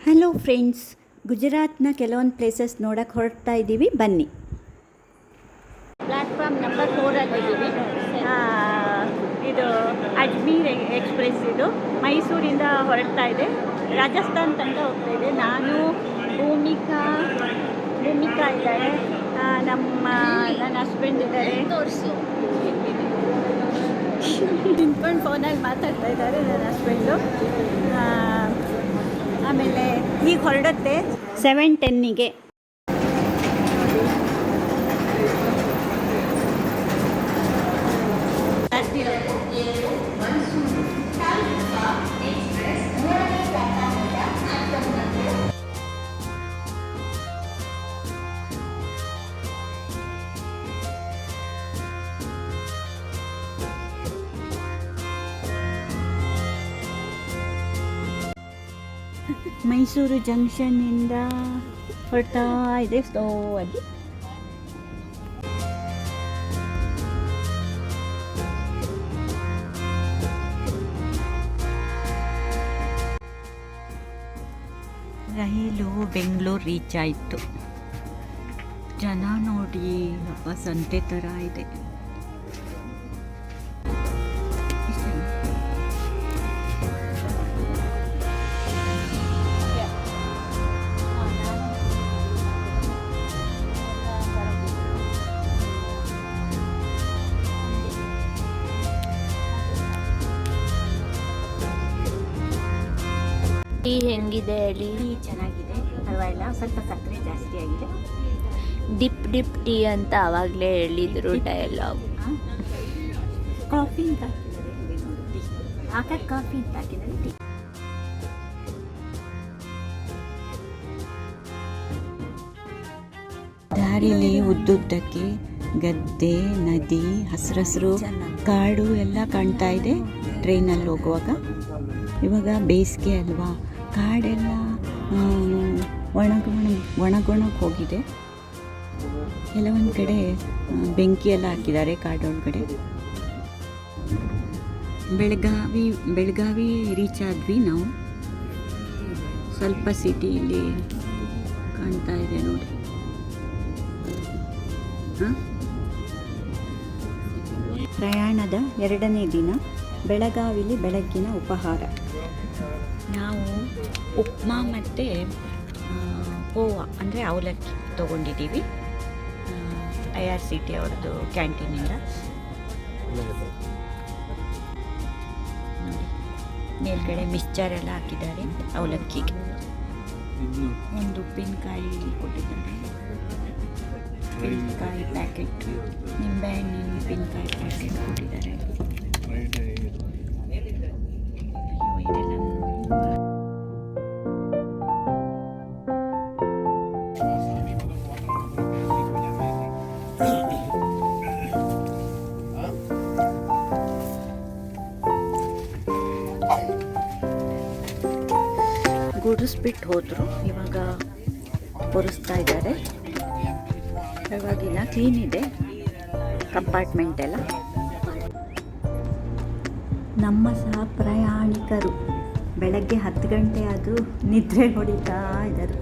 Hello friends, ಗುಜರಾತ್ನ ಕೆಲವೊಂದು places ನೋಡೋಕ್ಕೆ ಹೊರಡ್ತಾ ಇದ್ದೀವಿ, ಬನ್ನಿ. ಪ್ಲ್ಯಾಟ್ಫಾರ್ಮ್ ನಂಬರ್ 4 ಇದು ಅಜ್ಮೀರ್ ಎಕ್ಸ್ಪ್ರೆಸ್. ಇದು ಮೈಸೂರಿಂದ ಹೊರಡ್ತಾ ಇದೆ, ರಾಜಸ್ಥಾನ್ ತನಕ ಹೋಗ್ತಾ ಇದೆ. ನಾನು ಭೂಮಿಕಾ ಇದ್ದಾರೆ, ನನ್ನ ಹಸ್ಬೆಂಡ್ ಇದ್ದಾರೆ, ನಿಂತ್ಕೊಂಡು ಫೋನಲ್ಲಿ ಮಾತಾಡ್ತಾ ಇದ್ದಾರೆ ನನ್ನ ಹಸ್ಬೆಂಡು. ಆಮೇಲೆ ಈಗ ಹೊರಡುತ್ತೆ 7:10ಗೆ. ಮೈಸೂರು ಜಂಕ್ಷನ್ನಿಂದ ಹೊರಡ್ತಾ ಇದೆ ಸ್ಲೋ ಆಗಿ. ರೈಲು ಬೆಂಗಳೂರು ರೀಚ್ ಆಯಿತು. ಜನ ನೋಡಿ ಸಂತೆ ಥರ ಇದೆ. ಟೀ ಹೆಂಗಿದೆ ಹೇಳಿ? ಟೀ ಚೆನ್ನಾಗಿದೆ, ಪರವಾಗಿಲ್ಲ, ಸ್ವಲ್ಪ ಸಕ್ಕರೆ ಜಾಸ್ತಿ ಆಗಿದೆ. ಡಿಪ್ ಟೀ ಅಂತ ಆವಾಗಲೇ ಹೇಳಿದರು ಡಯಲಾಗ್. ಕಾಫಿ ಅಂತ ಹಾಕಿದ್ದಾರೆ, ಕಾಫಿ ಅಂತ ಹಾಕಿದ್ದಾರೆ. ಟೀ ದಾರಿಲಿ ಉದ್ದುದ್ದಕ್ಕೆ ಗದ್ದೆ, ನದಿ, ಹಸಿರು ಕಾಡು ಎಲ್ಲ ಕಾಣ್ತಾ ಇದೆ ಟ್ರೈನಲ್ಲಿ ಹೋಗುವಾಗ. ಇವಾಗ ಬೇಸಿಗೆ ಅಲ್ವಾ, ಕಾಡೆಲ್ಲ ಒಣಗೊಣಕ್ಕೆ ಹೋಗಿದೆ. ಕೆಲವೊಂದು ಕಡೆ ಬೆಂಕಿ ಎಲ್ಲ ಹಾಕಿದ್ದಾರೆ ಕಾಡೊಳಗಡೆ. ಬೆಳಗಾವಿ ರೀಚ್ ಆದ್ವಿ ನಾವು. ಸ್ವಲ್ಪ ಸಿಟಿಯಲ್ಲಿ ಕಾಣ್ತಾ ಇದೆ ನೋಡಿ. ಪ್ರಯಾಣದ 2ನೇ ದಿನ, ಬೆಳಗಾವಿಲಿ ಬೆಳಗ್ಗಿನ ಉಪಹಾರ. ನಾವು ಉಪ್ಮಾ ಮತ್ತು ಪೋವಾ ಅಂದರೆ ಅವಲಕ್ಕಿ ತೊಗೊಂಡಿದ್ದೀವಿ IRCT ಅವ್ರದ್ದು ಕ್ಯಾಂಟೀನಿಂದ. ನೋಡಿ, ಮೇಲ್ಗಡೆ ಮಿಕ್ಸ್ಚರ್ ಎಲ್ಲ ಹಾಕಿದ್ದಾರೆ ಅವಲಕ್ಕಿಗೆ. ಒಂದು ಉಪ್ಪಿನಕಾಯಿ ಕೊಟ್ಟಿದ್ದಾರೆ, ಉಪ್ಪಿನಕಾಯಿ ಪ್ಯಾಕೆಟ್, ನಿಂಬೆಹಣ್ಣಿನ ಉಪ್ಪಿನಕಾಯಿ ಪ್ಯಾಕೆಟ್ ಕೊಟ್ಟಿದ್ದಾರೆ. ಗುಡಿಸ್ಬಿಟ್ಟು ಹೋದರು, ಇವಾಗ ಒರೆಸ್ತಾ ಇದ್ದಾರೆ. ಪರವಾಗಿಲ್ಲ, ಕ್ಲೀನ್ ಇದೆ ಕಂಪಾರ್ಟ್ಮೆಂಟ್ ಎಲ್ಲ. ನಮ್ಮ ಸಹ ಪ್ರಯಾಣಿಕರು ಬೆಳಗ್ಗೆ 10 ಗಂಟೆ ಆದರೂ ನಿದ್ರೆ ಹೊಡಿತಾ ಇದ್ದಾರೆ.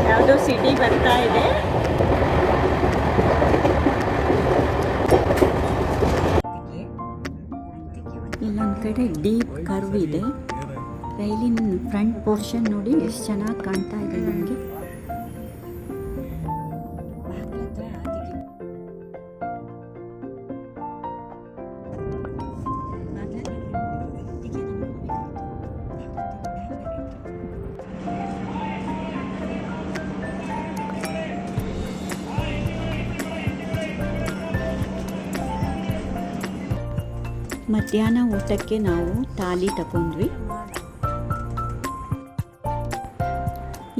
ಯಾವುದೋ ಸಿಟಿ ಬರ್ತಾ ಇದೆ. ಇಲ್ಲೊಂದು ಕಡೆ ಡೀಪ್ ಕರ್ವ್ ಇದೆ. ರೈಲಿನ ಫ್ರಂಟ್ ಪೋರ್ಷನ್ ನೋಡಿ ಎಷ್ಟು ಚೆನ್ನಾಗಿ ಕಾಣ್ತಾ ಇದೆ ನನಗೆ. ಮಧ್ಯಾಹ್ನ ಊಟಕ್ಕೆ ನಾವು ಥಾಲಿ ತಗೊಂಡ್ವಿ.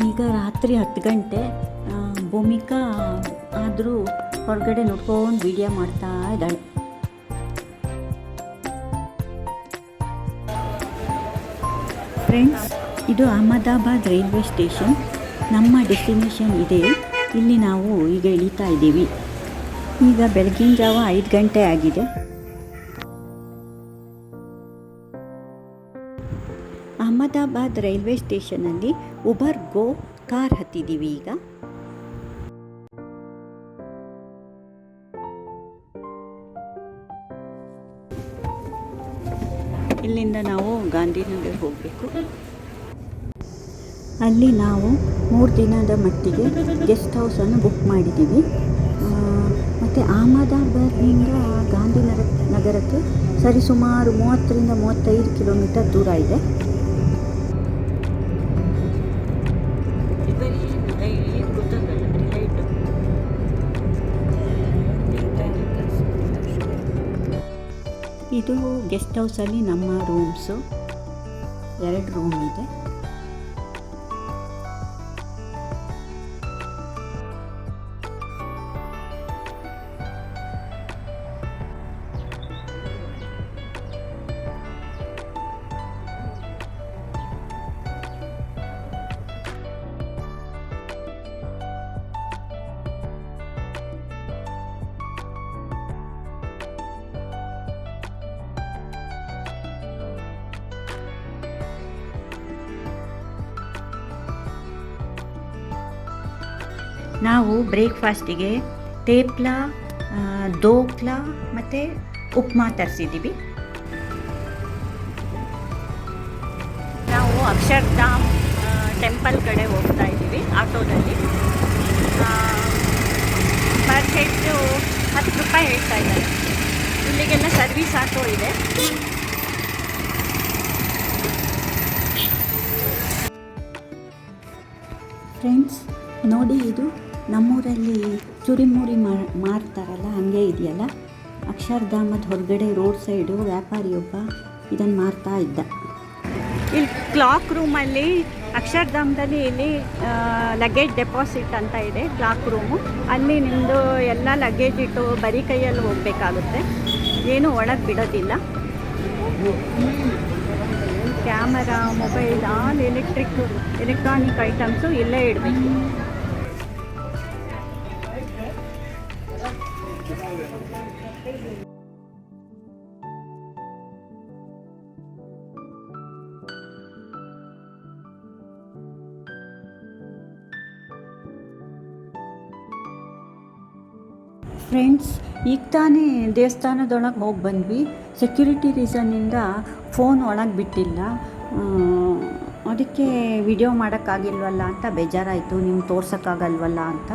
ಈಗ ರಾತ್ರಿ 10 ಗಂಟೆ. ಭೂಮಿಕಾ ಆದರೂ ಹೊರಗಡೆ ನೋಡ್ಕೊಂಡು ವಿಡಿಯೋ ಮಾಡ್ತಾ ಇದ್ದಾಳೆ. ಫ್ರೆಂಡ್ಸ್, ಇದು ಅಹಮದಾಬಾದ್ ರೈಲ್ವೆ ಸ್ಟೇಷನ್. ನಮ್ಮ ಡೆಸ್ಟಿನೇಷನ್ ಇದೆ. ಇಲ್ಲಿ ನಾವು ಈಗ ಇಳಿತಾ ಇದ್ದೀವಿ. ಈಗ ಬೆಳಗಿನ ಜಾವ 5 ಗಂಟೆ ಆಗಿದೆ. ಅಹಮದಾಬಾದ್ ರೈಲ್ವೆ ಸ್ಟೇಷನಲ್ಲಿ ಉಬರ್ ಗೋ ಕಾರ್ ಹತ್ತಿದ್ದೀವಿ ಈಗ. ಇಲ್ಲಿಂದ ನಾವು ಗಾಂಧಿನಗರ್ ಹೋಗಬೇಕು. ಅಲ್ಲಿ ನಾವು 3 ದಿನದ ಮಟ್ಟಿಗೆ ಗೆಸ್ಟ್ ಹೌಸನ್ನು ಬುಕ್ ಮಾಡಿದ್ದೀವಿ. ಮತ್ತು ಅಹಮದಾಬಾದ್ನಿಂದ ಗಾಂಧಿನಗರಕ್ಕೆ ಸರಿಸುಮಾರು 30ರಿಂದ 35 ಕಿಲೋಮೀಟರ್ ದೂರ ಇದೆ. ಇದು ಗೆಸ್ಟ್ ಹೌಸಲ್ಲಿ ನಮ್ಮ ರೂಮ್ಸು 2 ರೂಮ್ ಇದೆ. ನಾವು ಬ್ರೇಕ್ಫಾಸ್ಟಿಗೆ ತೇಪ್ಲಾ, ದೋಕ್ಲಾ ಮತ್ತು ಉಪ್ಮಾ ತರಿಸಿದ್ದೀವಿ. ನಾವು ಅಕ್ಷರ್ಧಾಮ್ ಟೆಂಪಲ್ ಕಡೆ ಹೋಗ್ತಾ ಇದ್ದೀವಿ ಆಟೋದಲ್ಲಿ. ಪರ್ ಹೆಡ್ಡು 10 ರೂಪಾಯಿ ಹೇಳ್ತಾ ಇದ್ದಾರೆ. ಇಲ್ಲಿಗೆಲ್ಲ ಸರ್ವಿಸ್ ಆಟೋ ಇದೆ. ಫ್ರೆಂಡ್ಸ್ ನೋಡಿ, ಇದು ನಮ್ಮೂರಲ್ಲಿ ಚುರಿಮುರಿ ಮಾರ್ತಾರಲ್ಲ ಹಾಗೆ ಇದೆಯಲ್ಲ. ಅಕ್ಷರಧಾಮದ ಹೊರಗಡೆ ರೋಡ್ ಸೈಡು ವ್ಯಾಪಾರಿಯೊಬ್ಬ ಇದನ್ನು ಮಾರ್ತಾ ಇದ್ದ. ಇಲ್ಲಿ ಕ್ಲಾಕ್ ರೂಮಲ್ಲಿ ಅಕ್ಷರಧಾಮದಲ್ಲಿ ಇಲ್ಲಿ ಲಗೇಜ್ ಡೆಪಾಸಿಟ್ ಅಂತ ಇದೆ ಕ್ಲಾಕ್ ರೂಮು. ಅಲ್ಲಿ ನಿಮ್ಮದು ಎಲ್ಲ ಲಗೇಜ್ ಇಟ್ಟು ಬರೀ ಕೈಯಲ್ಲಿ ಹೋಗಬೇಕಾಗುತ್ತೆ. ಏನೂ ಒಳಗೆ ಬಿಡೋದಿಲ್ಲ. Camera, mobile, all electronic items ಇಲ್ಲೇ ಇಡಬೇಕು. ಫ್ರೆಂಡ್ಸ್, ಈಗ ತಾನೇ ದೇವಸ್ಥಾನದೊಳಗೆ ಹೋಗಿ ಬಂದ್ವಿ. ಸೆಕ್ಯೂರಿಟಿ ರೀಸನ್ನಿಂದ ಫೋನ್ ಒಳಗೆ ಬಿಟ್ಟಿಲ್ಲ. ಅದಕ್ಕೆ ವಿಡಿಯೋ ಮಾಡೋಕ್ಕಾಗಿಲ್ವಲ್ಲ ಅಂತ ಬೇಜಾರಾಯಿತು. ನಿಮ್ಗೆ ತೋರ್ಸೋಕ್ಕಾಗಲ್ವಲ್ಲ ಅಂತ.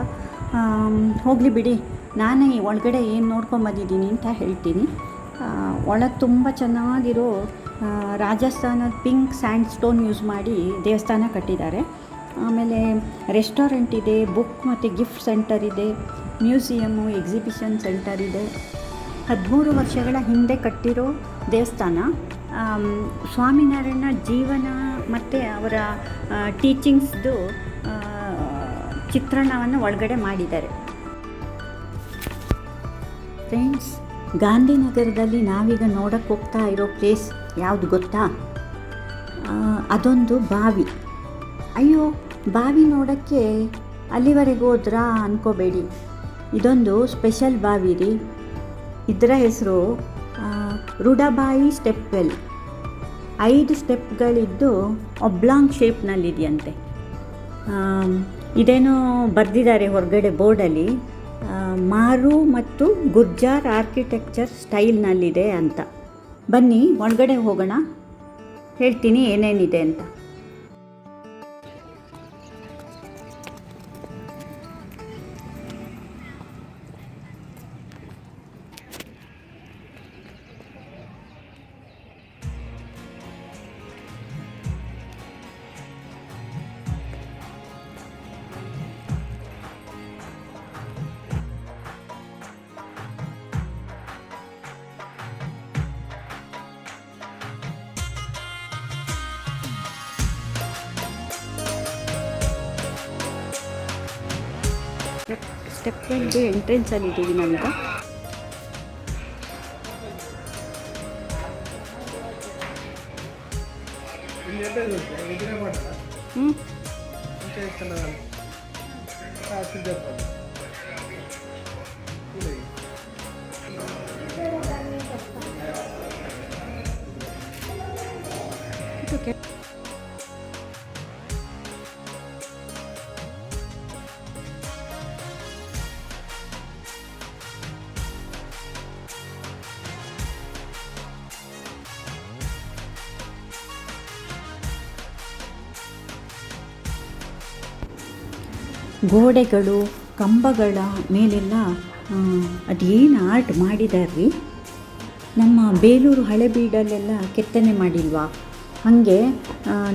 ಹೋಗಲಿ ಬಿಡಿ, ನಾನೇ ಒಳಗಡೆ ಏನು ನೋಡ್ಕೊಂಬಂದಿದ್ದೀನಿ ಅಂತ ಹೇಳ್ತೀನಿ. ಒಳಗೆ ತುಂಬ ಚೆನ್ನಾಗಿರೋ ರಾಜಸ್ಥಾನದ ಪಿಂಕ್ ಸ್ಯಾಂಡ್ ಸ್ಟೋನ್ ಯೂಸ್ ಮಾಡಿ ದೇವಸ್ಥಾನ ಕಟ್ಟಿದ್ದಾರೆ. ಆಮೇಲೆ ರೆಸ್ಟೋರೆಂಟ್ ಇದೆ, ಬುಕ್ ಮತ್ತು ಗಿಫ್ಟ್ ಸೆಂಟರ್ ಇದೆ, ಮ್ಯೂಸಿಯಮ್ಮು, ಎಕ್ಸಿಬಿಷನ್ ಸೆಂಟರ್ ಇದೆ. 13 ವರ್ಷಗಳ ಹಿಂದೆ ಕಟ್ಟಿರೋ ದೇವಸ್ಥಾನ. ಸ್ವಾಮಿನಾರಾಯಣ ಜೀವನ ಮತ್ತು ಅವರ ಟೀಚಿಂಗ್ಸ್ದು ಚಿತ್ರಣವನ್ನು ಒಳಗಡೆ ಮಾಡಿದ್ದಾರೆ. ಫ್ರೆಂಡ್ಸ್, ಗಾಂಧಿನಗರದಲ್ಲಿ ನಾವೀಗ ನೋಡೋಕ್ಕೆ ಹೋಗ್ತಾ ಇರೋ ಪ್ಲೇಸ್ ಯಾವುದು ಗೊತ್ತಾ? ಅದೊಂದು ಬಾವಿ. ಅಯ್ಯೋ, ಬಾವಿ ನೋಡೋಕ್ಕೆ ಅಲ್ಲಿವರೆಗೆ ಹೋದ್ರಾ ಅಂದ್ಕೋಬೇಡಿ. ಇದೊಂದು ಸ್ಪೆಷಲ್ ಬಾವಿ ರೀ. ಇದರ ಹೆಸರು ರುಡಾಬಾಯಿ ಸ್ಟೆಪ್ ವೆಲ್. 5 ಸ್ಟೆಪ್ಗಳಿದ್ದು ಒಬ್ಲಾಂಗ್ ಶೇಪ್ನಲ್ಲಿದೆಯಂತೆ. ಇದೇನೋ ಬರೆದಿದ್ದಾರೆ ಹೊರಗಡೆ ಬೋರ್ಡಲ್ಲಿ, ಮಾರು ಮತ್ತು ಗುರ್ಜಾರ್ ಆರ್ಕಿಟೆಕ್ಚರ್ ಸ್ಟೈಲ್ನಲ್ಲಿದೆ ಅಂತ. ಬನ್ನಿ ಒಳಗಡೆ ಹೋಗೋಣ, ಹೇಳ್ತೀನಿ ಏನೇನಿದೆ ಅಂತ. ಸ್ಟೆಪ್ ವೆಲ್ಗೆ ಎಂಟ್ರೆನ್ಸಲ್ಲಿದ್ದೀವಿ ನಾವೀಗ. ಹ್ಞೂ ಗೋಡೆಗಳು ಕಂಬಗಳ ಮೇಲೆಲ್ಲ ಅದೇನು ಆರ್ಟ್ ಮಾಡಿದ್ದಾರೆ ರೀ. ನಮ್ಮ ಬೇಲೂರು ಹಳೆಬೀಡಲ್ಲೆಲ್ಲ ಕೆತ್ತನೆ ಮಾಡಿಲ್ವಾ, ಹಾಗೆ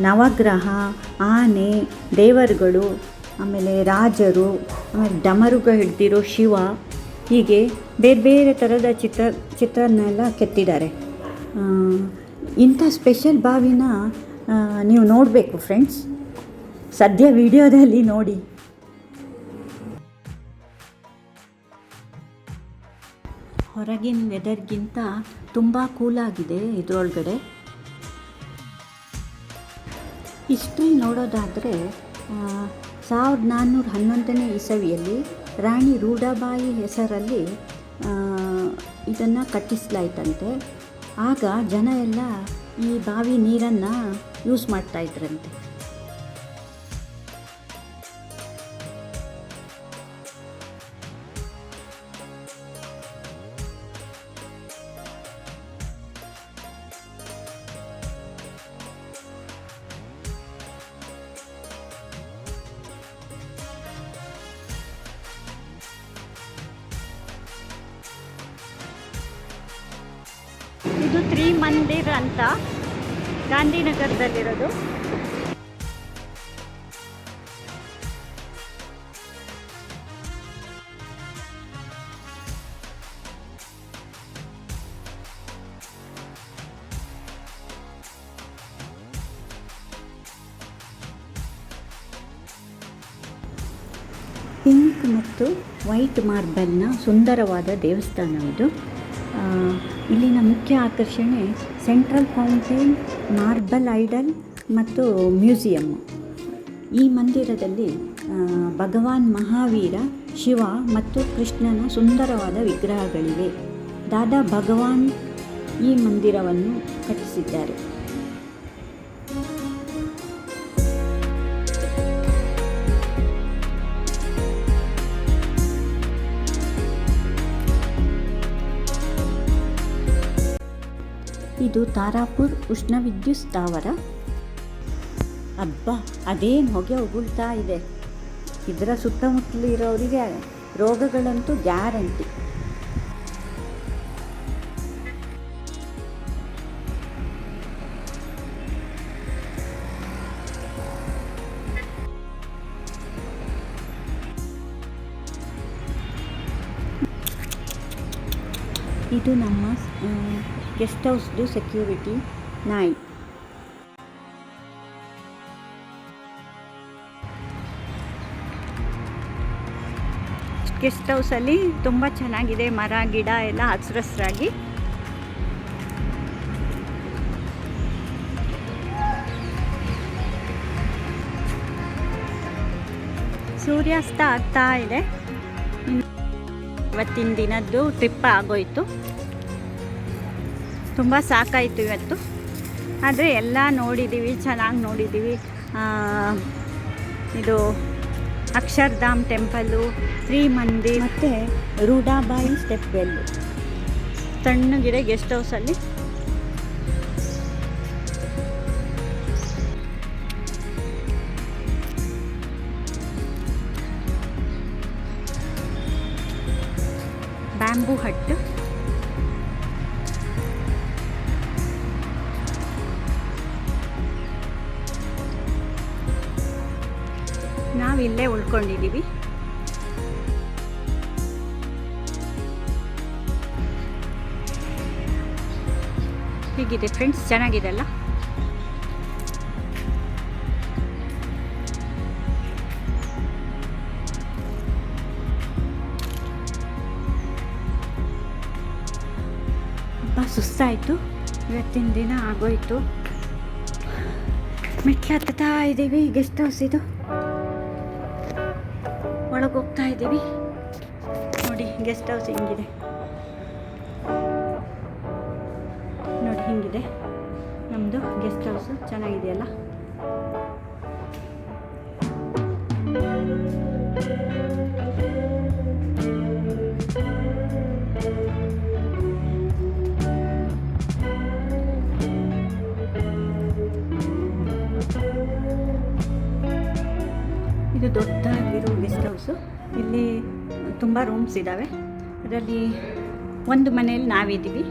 ನವಗ್ರಹ, ಆನೆ, ದೇವರುಗಳು, ಆಮೇಲೆ ರಾಜರು, ಆಮೇಲೆ ಡಮರುಗ ಹಿಡ್ದಿರೋ ಶಿವ, ಹೀಗೆ ಬೇರೆ ಬೇರೆ ಥರದ ಚಿತ್ರನೆಲ್ಲ ಕೆತ್ತಿದ್ದಾರೆ. ಇಂಥ ಸ್ಪೆಷಲ್ ಬಾವಿನ ನೀವು ನೋಡಬೇಕು ಫ್ರೆಂಡ್ಸ್, ಸದ್ಯ ವಿಡಿಯೋದಲ್ಲಿ ನೋಡಿ. ಹೊರಗಿನ ವೆದರ್ಗಿಂತ ತುಂಬ ಕೂಲಾಗಿದೆ ಇದರೊಳಗಡೆ. ಹಿಸ್ಟ್ರಿ ನೋಡೋದಾದರೆ 1411ನೇ ಇಸವಿಯಲ್ಲಿ ರಾಣಿ ರೂಢಾಬಾಯಿ ಹೆಸರಲ್ಲಿ ಇದನ್ನು ಕಟ್ಟಿಸಲಾಯ್ತಂತೆ. ಆಗ ಜನ ಎಲ್ಲ ಈ ಬಾವಿ ನೀರನ್ನು ಯೂಸ್ ಮಾಡ್ತಾಯಿದ್ರಂತೆ. ಇದು ತ್ರಿಮಂದಿರ್ ಅಂತ ಗಾಂಧಿನಗರದಲ್ಲಿರೋದು. ಪಿಂಕ್ ಮತ್ತು ವೈಟ್ ಮಾರ್ಬಲ್ನ ಸುಂದರವಾದ ದೇವಸ್ಥಾನವಿದು. ಇಲ್ಲಿನ ಮುಖ್ಯ ಆಕರ್ಷಣೆ ಸೆಂಟ್ರಲ್ ಫೌಂಟೇನ್, ಮಾರ್ಬಲ್ ಐಡಲ್ ಮತ್ತು ಮ್ಯೂಸಿಯಮ್ಮು. ಈ ಮಂದಿರದಲ್ಲಿ ಭಗವಾನ್ ಮಹಾವೀರ, ಶಿವ ಮತ್ತು ಕೃಷ್ಣನ ಸುಂದರವಾದ ವಿಗ್ರಹಗಳಿವೆ. ದಾದಾ ಭಗವಾನ್ ಈ ಮಂದಿರವನ್ನು ಕಟ್ಟಿಸಿದ್ದಾರೆ. ಇದು ತಾರಾಪುರ್ ಉಷ್ಣವಿದ್ಯುತ್ ಸ್ಥಾವರ. ಅಬ್ಬಾ, ಅದೇನು ಹೊಗೆ ಉಗುಳ್ತಾ ಇದೆ. ಇದರ ಸುತ್ತಮುತ್ತಲಿರೋರಿಗೆ ರೋಗಗಳಂತೂ ಗ್ಯಾರಂಟಿ. ಇದು ನಮ್ಮ ಗೆಸ್ಟ್ ಹೌಸ್ದು ಸೆಕ್ಯೂರಿಟಿ ನಾಯಿ. ಗೆಸ್ಟ್ ಹೌಸಲ್ಲಿ ತುಂಬ ಚೆನ್ನಾಗಿದೆ, ಮರ ಗಿಡ ಎಲ್ಲ ಹಸಿರಾಗಿ. ಸೂರ್ಯಾಸ್ತ ಆಗ್ತಾ ಇದೆ. ಇವತ್ತಿನ ದಿನದ್ದು ಟ್ರಿಪ್ ಆಗೋಯ್ತು. ತುಂಬ ಸಾಕಾಯಿತು ಇವತ್ತು, ಆದರೆ ಎಲ್ಲ ನೋಡಿದ್ದೀವಿ, ಚೆನ್ನಾಗಿ ನೋಡಿದ್ದೀವಿ. ಇದು ಅಕ್ಷರ್ಧಾಮ್ ಟೆಂಪಲ್ಲು, ತ್ರಿಮಂದಿರ್ ಮತ್ತು ರೂಢಾಬಾಯಿ ಸ್ಟೆಪ್ ವೆಲ್ಲು. ತಣ್ಣಗಿದೆ ಗೆಸ್ಟ್ ಹೌಸಲ್ಲಿ. ಬ್ಯಾಂಬೂ ಹಟ್. ನಾವಿಲ್ಲೇ ಉಳ್ಕೊಂಡಿದ್ದೀವಿ. ಹೀಗಿದೆ ಫ್ರೆಂಡ್ಸ್, ಚೆನ್ನಾಗಿದೆ ಅಲ್ಲ? ತುಂಬ ಸುಸ್ತಾಯಿತು, ಇವತ್ತಿನ ದಿನ ಆಗೋಯಿತು. ಮೆಟ್ಲು ಹತ್ತಾ ಇದ್ದೀವಿ. ಗೆಸ್ಟ್ ಹೌಸ್ ಇದು. ಒಳಗೆ ಹೋಗ್ತಾ ಇದ್ದೀವಿ. ನೋಡಿ ಗೆಸ್ಟ್ ಹೌಸ್ ಹಿಂಗಿದೆ. ನೋಡಿ ಹಿಂಗಿದೆ ನಮ್ಮದು ಗೆಸ್ಟ್ ಹೌಸು. ಚೆನ್ನಾಗಿದೆಯಲ್ಲ. ಇದು ದೊಡ್ಡದಾಗಿರೋ ಗೆಸ್ಟ್ ಹೌಸು. ಇಲ್ಲಿ ತುಂಬ ರೂಮ್ಸ್ ಇದ್ದಾವೆ. ಅದರಲ್ಲಿ ಒಂದು ಮನೆಯಲ್ಲಿ ನಾವಿದ್ದೀವಿ.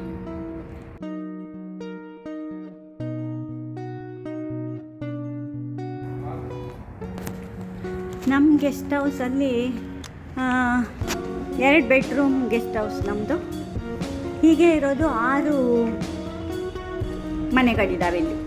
ನಮ್ಮ ಗೆಸ್ಟ್ ಹೌಸಲ್ಲಿ 2 ಬೆಡ್ರೂಮ್ ಗೆಸ್ಟ್ ಹೌಸ್ ನಮ್ಮದು. ಹೀಗೆ ಇರೋದು 6 ಮನೆಗಳಿದ್ದಾವೆ ಇಲ್ಲಿ.